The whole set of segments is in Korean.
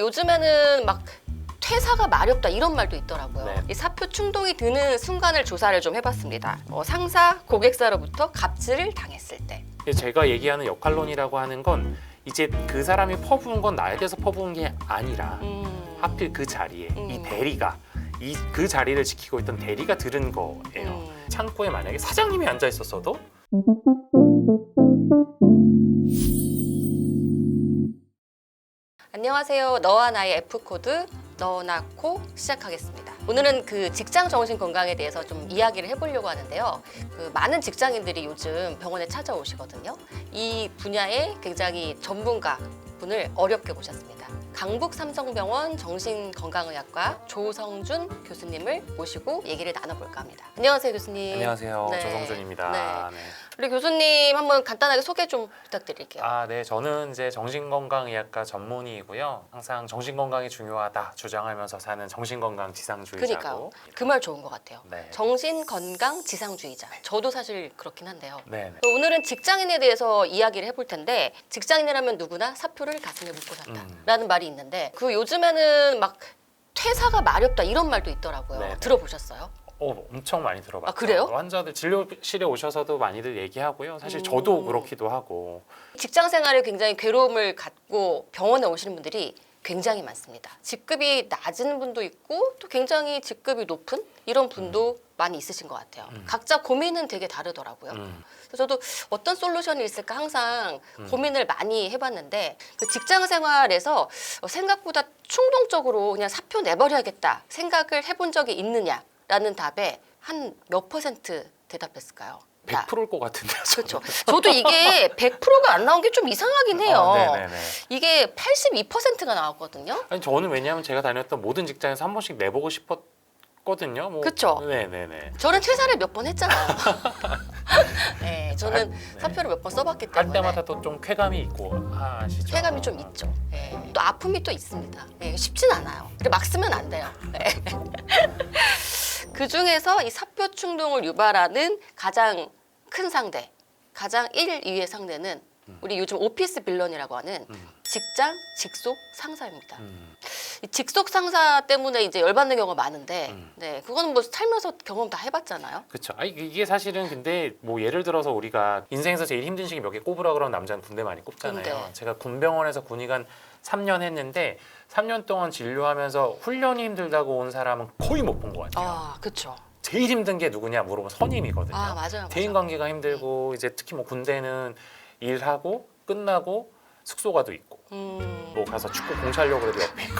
요즘에는 막 퇴사가 마렵다 이런 말도 있더라고요. 네. 이 사표 충동이 드는 순간을 조사를 좀 해봤습니다. 상사, 고객사로부터 갑질을 당했을 때. 제가 얘기하는 역할론이라고 하는 건 이제 그 사람이 퍼부은 건 나에게서 퍼부은 게 아니라 하필 그 자리에 이 대리가 그 자리를 지키고 있던 대리가 들은 거예요. 창고에 만약에 사장님이 앉아 있었어도 안녕하세요. 너와 나의 F코드 너나코 시작하겠습니다. 오늘은 그 직장 정신 건강에 대해서 좀 이야기를 해보려고 하는데요. 그 많은 직장인들이 요즘 병원에 찾아오시거든요. 이 분야에 굉장히 전문가 분을 어렵게 모셨습니다. 강북 삼성병원 정신건강의학과 조성준 교수님을 모시고 얘기를 나눠볼까 합니다. 안녕하세요, 교수님. 안녕하세요. 네. 조성준입니다. 네. 네. 우리 교수님 한번 간단하게 소개 좀 부탁드릴게요. 네. 저는 이제 정신건강의학과 전문의이고요. 항상 정신건강이 중요하다 주장하면서 사는 정신건강 지상주의자고. 그러니까요. 그 말 좋은 것 같아요. 네. 정신건강 지상주의자. 저도 사실 그렇긴 한데요. 네. 오늘은 직장인에 대해서 이야기를 해볼 텐데 직장인이라면 누구나 사표를 가슴에 묻고 산다라는 말이 있는데 그 요즘에는 막 퇴사가 마렵다 이런 말도 있더라고요. 네. 들어보셨어요? 엄청 많이 들어봤죠. 아, 그래요? 환자들 진료실에 오셔서도 많이들 얘기하고요. 사실 저도 그렇기도 하고. 직장 생활에 굉장히 괴로움을 갖고 병원에 오시는 분들이 굉장히 많습니다. 직급이 낮은 분도 있고 또 굉장히 직급이 높은 이런 분도 많이 있으신 것 같아요. 각자 고민은 되게 다르더라고요. 그래서 저도 어떤 솔루션이 있을까 항상 고민을 많이 해봤는데 그 직장 생활에서 생각보다 충동적으로 그냥 사표 내버려야겠다 생각을 해본 적이 있느냐라는 답에 한 몇 퍼센트 대답했을까요? 100%일 것 같은데요. 그렇죠. 저도 이게 100%가 안 나온 게 좀 이상하긴 해요. 네네네. 이게 82%가 나왔거든요. 아니 저는 왜냐하면 제가 다녔던 모든 직장에서 한 번씩 내보고 싶었거든요. 그쵸? 네네네. 저는 퇴사를 몇 번 했잖아요. 네, 저는 네. 사표를 몇 번 써봤기 할 때문에 때마다 또 좀 쾌감이 있고 아시죠? 쾌감이 좀 있죠. 네. 또 아픔이 또 있습니다. 네, 쉽진 않아요. 근데 막 쓰면 안 돼요. 네. 그 중에서 이 사표 충동을 유발하는 가장 큰 상대, 가장 1, 2의 상대는 우리 요즘 오피스 빌런이라고 하는 직장 직속 상사입니다. 이 직속 상사 때문에 이제 열받는 경우가 많은데, 네, 그거는 뭐 살면서 경험 다 해봤잖아요. 그렇죠. 이게 사실은 근데 뭐 예를 들어서 우리가 인생에서 제일 힘든 시기 몇 개 꼽으라 그러면 남자는 군대 많이 꼽잖아요. 군대. 제가 군병원에서 군의관 3년 했는데 3년 동안 진료하면서 훈련이 힘들다고 온 사람은 거의 못 본 것 같아요. 아, 그렇죠. 제일 힘든 게 누구냐 물어보면 선임이거든요. 아, 맞아요. 대인 관계가 힘들고 이제 특히 뭐 군대는 일하고 끝나고 숙소가도 있고 뭐 가서 축구 공차하려고 그래도 옆에 있고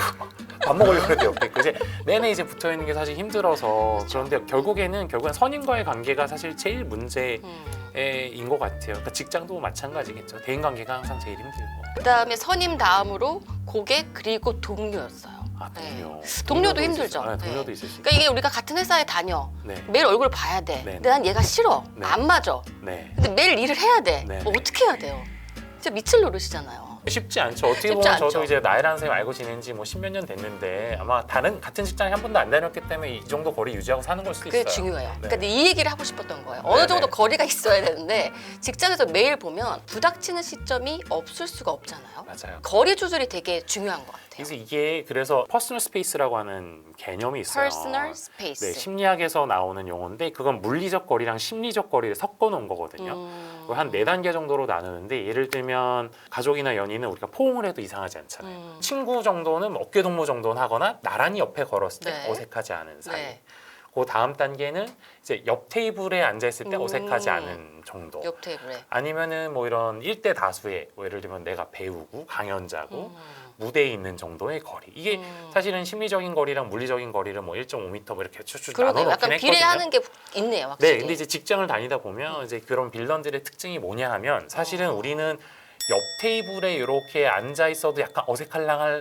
밥 먹으려고 그래도 옆에 있고 이제 내내 이제 붙어 있는 게 사실 힘들어서 그런데 결국엔 선임과의 관계가 사실 제일 문제인 것 같아요. 그러니까 직장도 마찬가지겠죠. 대인 관계가 항상 제일 힘들고. 그다음에 선임 다음으로 고객 그리고 동료였어요. 동료. 네. 동료도 힘들죠. 네, 동료도 네. 있을 수 있고. 그러니까 이게 우리가 같은 회사에 다녀. 네. 매일 얼굴 봐야 돼. 네. 근데 난 얘가 싫어. 네. 안 맞아. 네. 근데 매일 일을 해야 돼. 네. 어떻게 해야 돼요? 진짜 미칠 노릇이잖아요. 쉽지 않죠. 어떻게 쉽지 보면 않죠. 저도 이제 나이라는 사람 알고 지낸 지 뭐 10몇 년 됐는데 아마 같은 직장에 한 번도 안 다녔기 때문에 이 정도 거리 유지하고 사는 걸 수도 그게 있어요. 중요해요. 네. 그러니까 이 얘기를 하고 싶었던 거예요. 어느 정도 거리가 있어야 되는데 직장에서 매일 보면 부닥치는 시점이 없을 수가 없잖아요. 맞아요. 거리 조절이 되게 중요한 것 같아요. 그래서 이게 그래서 퍼스널 스페이스라고 하는 개념이 있어요. Personal space. 네, 심리학에서 나오는 용어인데 그건 물리적 거리랑 심리적 거리를 섞어 놓은 거거든요. 한 4단계 정도로 나누는데 예를 들면 가족이나 연인은 우리가 포옹을 해도 이상하지 않잖아요. 친구 정도는 어깨 동무 정도는 하거나 나란히 옆에 걸었을 때 네. 어색하지 않은 사이. 네. 그 다음 단계는 이제 옆 테이블에 앉아 있을 때 어색하지 않은 정도. 옆 테이블에. 아니면은 뭐 이런 1대 다수의 뭐 예를 들면 내가 배우고 강연자고 무대에 있는 정도의 거리. 이게 사실은 심리적인 거리랑 물리적인 거리를 뭐 1.5m 뭐 이렇게 쭉쭉 나눠 그러네요. 놓긴 약간 했거든요. 비례하는 게 있네요, 확실히. 네, 근데 이제 직장을 다니다 보면 이제 그런 빌런들의 특징이 뭐냐 하면 사실은 우리는 옆 테이블에 이렇게 앉아 있어도 약간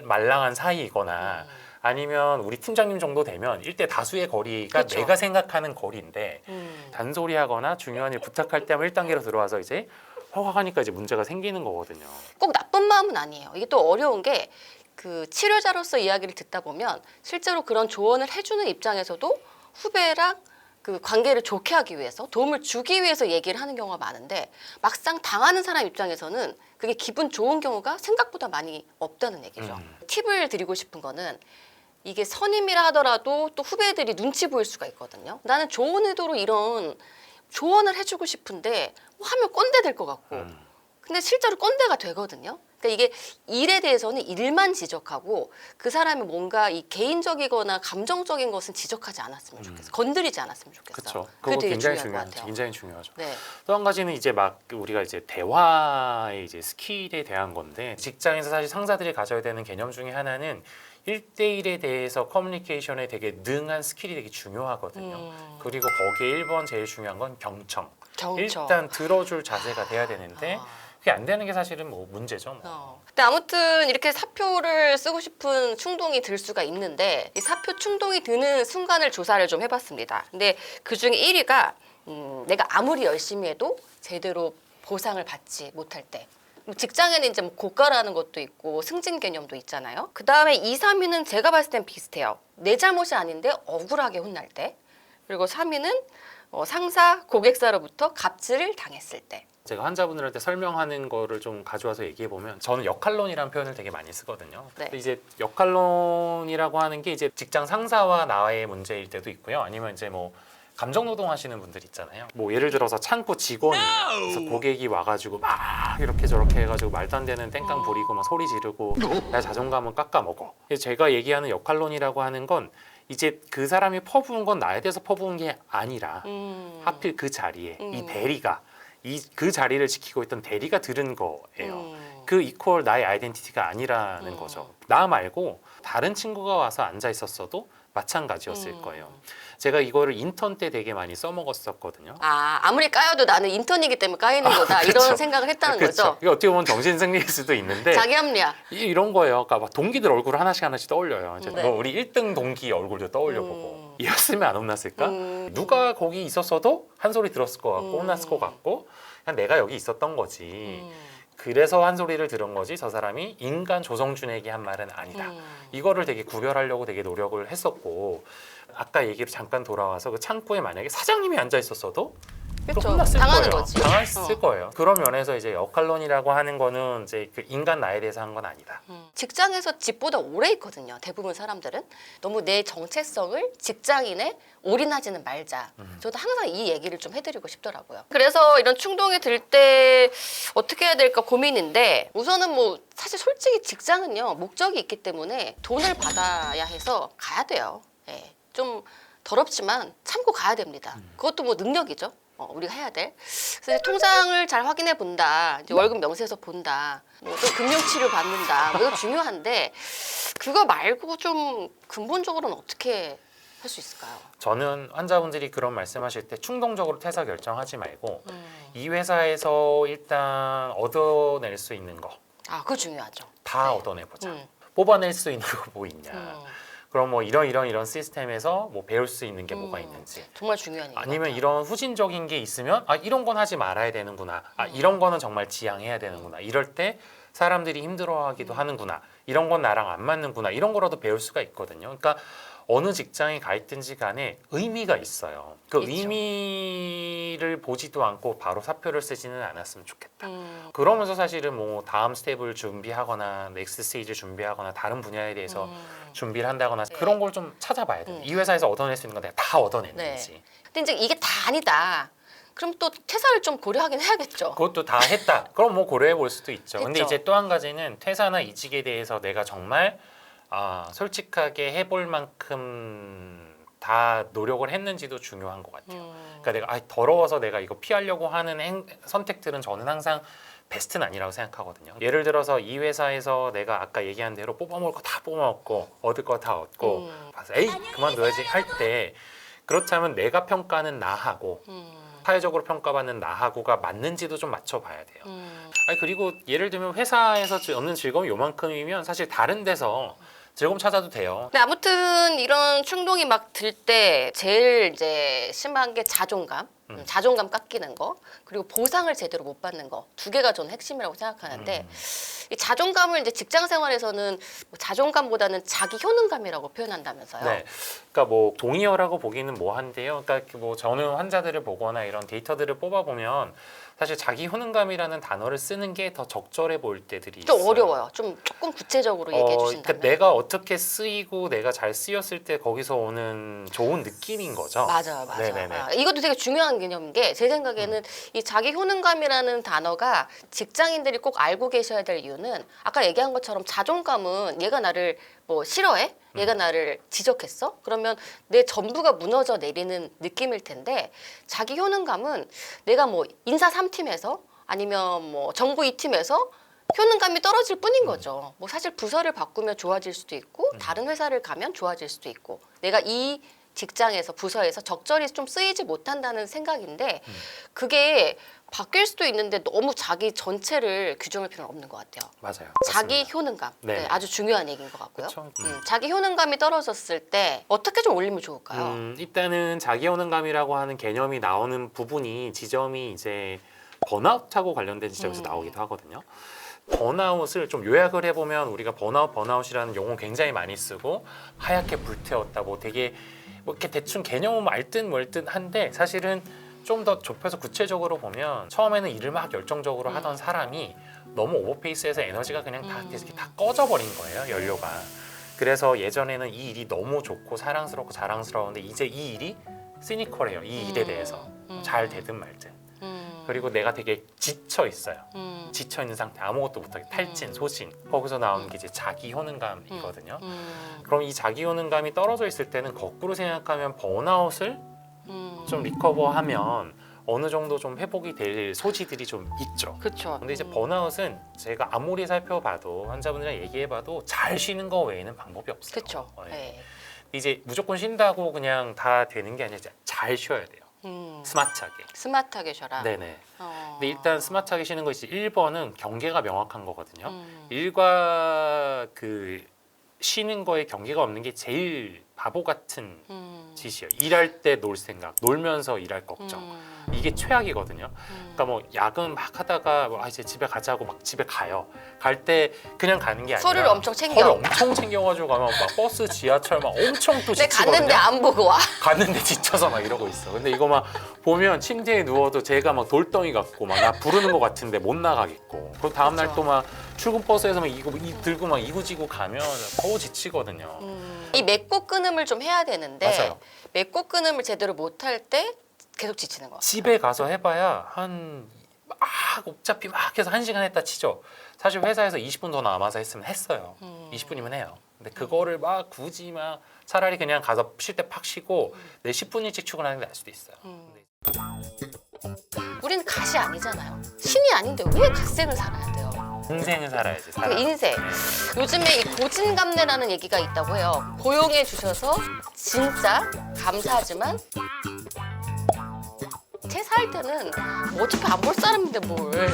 말랑한 사이이거나 아니면 우리 팀장님 정도 되면 1대 다수의 거리가 그쵸. 내가 생각하는 거리인데 단소리하거나 중요한 일 부탁할 때 하면 1단계로 들어와서 이제 허각하니까 이제 문제가 생기는 거거든요. 꼭 나쁜 마음은 아니에요. 이게 또 어려운 게 그 치료자로서 이야기를 듣다 보면 실제로 그런 조언을 해주는 입장에서도 후배랑 그 관계를 좋게 하기 위해서 도움을 주기 위해서 얘기를 하는 경우가 많은데 막상 당하는 사람 입장에서는 그게 기분 좋은 경우가 생각보다 많이 없다는 얘기죠. 팁을 드리고 싶은 거는 이게 선임이라 하더라도 또 후배들이 눈치 보일 수가 있거든요. 나는 좋은 의도로 이런 조언을 해주고 싶은데 뭐 하면 꼰대 될 것 같고 근데 실제로 꼰대가 되거든요. 그러니까 이게 일에 대해서는 일만 지적하고 그 사람이 뭔가 이 개인적이거나 감정적인 것은 지적하지 않았으면 좋겠어. 건드리지 않았으면 좋겠어. 그렇죠. 그게 그거 되게 굉장히 중요한 것 중요하죠. 같아요. 굉장히 중요하죠. 네. 또 한 가지는 이제 막 우리가 이제 대화의 이제 스킬에 대한 건데 직장에서 사실 상사들이 가져야 되는 개념 중에 하나는 1대1에 대해서 커뮤니케이션에 되게 능한 스킬이 되게 중요하거든요. 그리고 거기에 1번 제일 중요한 건 경청. 경청. 일단 들어줄 자세가 돼야 되는데 그게 안 되는 게 사실은 뭐 문제죠. 근데 아무튼 이렇게 사표를 쓰고 싶은 충동이 들 수가 있는데 이 사표 충동이 드는 순간을 조사를 좀 해봤습니다. 근데 그 중에 1위가 내가 아무리 열심히 해도 제대로 보상을 받지 못할 때. 직장에는 이제 뭐 고가라는 것도 있고 승진 개념도 있잖아요. 그 다음에 2, 3위는 제가 봤을 땐 비슷해요. 내 잘못이 아닌데 억울하게 혼날 때. 그리고 3위는 상사, 고객사로부터 갑질을 당했을 때. 제가 환자분들한테 설명하는 거를 좀 가져와서 얘기해 보면 저는 역할론이라는 표현을 되게 많이 쓰거든요. 네. 근데 이제 역할론이라고 하는 게 이제 직장 상사와 나의 문제일 때도 있고요. 아니면 이제 뭐 감정 노동하시는 분들 있잖아요. 뭐 예를 들어서 창고 직원이에요. 그래서 고객이 와가지고 막 이렇게 저렇게 해가지고 말도 안 되는 땡깡 부리고 막 소리 지르고 나 자존감은 깎아먹어. 그래서 제가 얘기하는 역할론이라고 하는 건 이제 그 사람이 퍼부은 건 나에 대해서 퍼부은 게 아니라 하필 그 자리에 이 대리가 그 자리를 지키고 있던 대리가 들은 거예요. 그 이퀄 나의 아이덴티티가 아니라는 거죠. 나 말고 다른 친구가 와서 앉아 있었어도 마찬가지였을 거예요. 제가 이거를 인턴 때 되게 많이 써먹었었거든요. 아무리 까여도 나는 인턴이기 때문에 까이는 거다. 그쵸. 이런 생각을 했다는 그렇죠. 거죠. 이게 어떻게 보면 정신승리일 수도 있는데 자기 합리화. 이런 거예요. 그러니까 막 동기들 얼굴을 하나씩 떠올려요. 이제 네. 뭐 우리 1등 동기 얼굴도 떠올려보고 이랬으면 안 혼났을까? 누가 거기 있었어도 한 소리 들었을 것 같고 혼났을 것 같고 그냥 내가 여기 있었던 거지. 그래서 한 소리를 들은 거지 저 사람이 인간 조성준에게 한 말은 아니다. 이거를 되게 구별하려고 되게 노력을 했었고 아까 얘기로 잠깐 돌아와서 그 창고에 만약에 사장님이 앉아 있었어도 그렇죠. 혼났을 당하는 거예요. 거지. 당했을 거예요. 그런 면에서 이제 역할론이라고 하는 거는 이제 그 인간 나에 대해서 한 건 아니다. 직장에서 집보다 오래 있거든요. 대부분 사람들은 너무 내 정체성을 직장인에 올인하지는 말자. 저도 항상 이 얘기를 좀 해드리고 싶더라고요. 그래서 이런 충동이 들 때 어떻게 해야 될까 고민인데 우선은 뭐 사실 솔직히 직장은요 목적이 있기 때문에 돈을 받아야 해서 가야 돼요. 예, 좀 더럽지만 참고 가야 됩니다. 그것도 뭐 능력이죠. 우리가 해야 돼. 그래서 이제 통장을 잘 확인해 본다. 이제 월급 명세서 본다. 또 금융치료 받는다. 뭐 이거 중요한데 그거 말고 좀 근본적으로는 어떻게 할 수 있을까요? 저는 환자분들이 그런 말씀하실 때 충동적으로 퇴사 결정하지 말고 이 회사에서 일단 얻어낼 수 있는 거 다 그거 중요하죠. 얻어내보자. 뽑아낼 수 있는 거 뭐 있냐. 그럼 뭐 이런 시스템에서 뭐 배울 수 있는 게 뭐가 있는지. 정말 중요한 얘기 아니면 같아요. 이런 후진적인 게 있으면 이런 건 하지 말아야 되는구나. 이런 거는 정말 지양해야 되는구나. 이럴 때 사람들이 힘들어하기도 하는구나. 이런 건 나랑 안 맞는구나. 이런 거라도 배울 수가 있거든요. 그러니까 어느 직장에 가 있든지 간에 의미가 있어요. 그 있죠. 의미를 보지도 않고 바로 사표를 쓰지는 않았으면 좋겠다. 그러면서 사실은 뭐 다음 스텝을 준비하거나 넥스트 스테이지를 준비하거나 다른 분야에 대해서 준비를 한다거나 네. 그런 걸 좀 찾아봐야 돼요. 이 회사에서 얻어낼 수 있는 건 내가 다 얻어냈는지. 네. 근데 이제 이게 다 아니다. 그럼 또 퇴사를 좀 고려하긴 해야겠죠. 그것도 다 했다. 그럼 뭐 고려해 볼 수도 있죠. 근데 했죠. 이제 또 한 가지는 퇴사나 이직에 대해서 내가 정말 솔직하게 해볼 만큼 다 노력을 했는지도 중요한 것 같아요. 그러니까 내가 더러워서 내가 이거 피하려고 하는 선택들은 저는 항상 베스트는 아니라고 생각하거든요. 예를 들어서 이 회사에서 내가 아까 얘기한 대로 뽑아먹을 거 다 뽑아먹고 얻을 거 다 얻고 봐서 에이 그만둬야지 할 때 그렇다면 내가 평가는 나하고 사회적으로 평가받는 나하고가 맞는지도 좀 맞춰봐야 돼요. 그리고 예를 들면 회사에서 얻는 즐거움이 요만큼이면 사실 다른 데서 즐거움 찾아도 돼요. 근데 아무튼 이런 충동이 막 들 때 제일 이제 심한 게 자존감. 자존감 깎이는 거, 그리고 보상을 제대로 못 받는 거, 두 개가 저는 핵심이라고 생각하는데 이 자존감을 이제 직장 생활에서는 뭐 자존감보다는 자기 효능감이라고 표현한다면서요. 네, 그러니까 뭐 동의어라고 보기는 뭐한데요. 그러니까 뭐 저는 환자들을 보거나 이런 데이터들을 뽑아보면 사실 자기 효능감이라는 단어를 쓰는 게 더 적절해 보일 때들이 좀 있어요. 어려워요. 좀 조금 구체적으로 얘기해 주신다면. 그러니까 내가 어떻게 쓰이고 내가 잘 쓰였을 때 거기서 오는 좋은 느낌인 거죠. 맞아요. 네네네. 이것도 되게 중요한 개념인 게 제 생각에는 이 자기 효능감이라는 단어가 직장인들이 꼭 알고 계셔야 될 이유는 아까 얘기한 것처럼 자존감은 얘가 나를 뭐 싫어해? 얘가 나를 지적했어? 그러면 내 전부가 무너져 내리는 느낌일 텐데 자기 효능감은 내가 뭐 인사 3팀에서 아니면 뭐 정부 2팀에서 효능감이 떨어질 뿐인 거죠. 뭐 사실 부서를 바꾸면 좋아질 수도 있고 다른 회사를 가면 좋아질 수도 있고 내가 이 직장에서 부서에서 적절히 좀 쓰이지 못한다는 생각인데 그게 바뀔 수도 있는데 너무 자기 전체를 규정할 필요는 없는 것 같아요. 맞아요. 자기 맞습니다. 효능감 네. 네, 아주 중요한 얘기인 것 같고요. 그쵸. 자기 효능감이 떨어졌을 때 어떻게 좀 올리면 좋을까요? 일단은 자기 효능감이라고 하는 개념이 나오는 부분이 지점이 이제 번아웃하고 관련된 지점에서 나오기도 하거든요. 번아웃을 좀 요약을 해보면 우리가 번아웃이라는 용어 굉장히 많이 쓰고 하얗게 불태웠다 뭐 되게 뭐 이렇게 대충 개념은 알듯 말듯 한데 사실은 좀 더 좁혀서 구체적으로 보면 처음에는 일을 막 열정적으로 하던 사람이 너무 오버페이스해서 에너지가 그냥 다 이렇게 다 꺼져버린 거예요, 연료가. 그래서 예전에는 이 일이 너무 좋고 사랑스럽고 자랑스러운데 이제 이 일이 시니컬해요, 이 일에 대해서. 잘 되든 말든. 그리고 내가 되게 지쳐 있어요. 지쳐 있는 상태, 아무것도 못하게 탈진, 소진. 거기서 나오는 게 이제 자기 효능감이거든요. 그럼 이 자기 효능감이 떨어져 있을 때는 거꾸로 생각하면 번아웃을 좀 리커버하면 어느 정도 좀 회복이 될 소지들이 좀 있죠. 그렇죠. 근데 이제 번아웃은 제가 아무리 살펴봐도 환자분들이랑 얘기해봐도 잘 쉬는 거 외에는 방법이 없어요. 그렇죠. 네. 네. 이제 무조건 쉰다고 그냥 다 되는 게 아니라 잘 쉬어야 돼요. 스마트하게. 스마트하게 쉬어라. 네네. 어. 근데 일단 스마트하게 쉬는 거 이제 1번은 경계가 명확한 거거든요. 일과 그 쉬는 거에 경계가 없는 게 제일 바보 같은 짓이에요. 일할 때 놀 생각, 놀면서 일할 걱정. 이게 최악이거든요. 그러니까 뭐 야근 막 하다가 뭐 이제 집에 가자고 막 집에 가요. 갈 때 그냥 가는 게 아니라 서류를 엄청 챙겨. 서류 엄청 챙겨가지고 가면 막 버스, 지하철 막 엄청 또 내 지치거든요. 갔는데 안 보고 와. 갔는데 지쳐서 막 이러고 있어. 근데 이거 막 보면 침대에 누워도 제가 막 돌덩이 같고 막 나 부르는 것 같은데 못 나가겠고. 그리고 다음 날 또 막 출근 버스에서 막 이거 들고 막 이구지구 가면 더우 지치거든요. 이 맺고 끊음을 좀 해야 되는데 맞아요. 맺고 끊음을 제대로 못할 때 계속 지치는 거. 집에 가서 해봐야 한 막 어차피 막 해서 1시간 했다 치죠. 사실 회사에서 20분 더 남아서 했으면 했어요. 20분이면 해요. 근데 그거를 막 굳이 막 차라리 그냥 가서 쉴 때 팍 쉬고 내 10분 일찍 출근하는 게 나을 수도 있어요. 우리는 갓이 아니잖아요. 신이 아닌데 왜 갓생을 살아야 돼요? 인생을 살아야지. 그 사람. 인생. 요즘에 이 고진감래라는 얘기가 있다고 해요. 고용해 주셔서 진짜 감사하지만 퇴사할 때는 뭐 어차피 안 볼 사람인데 뭘.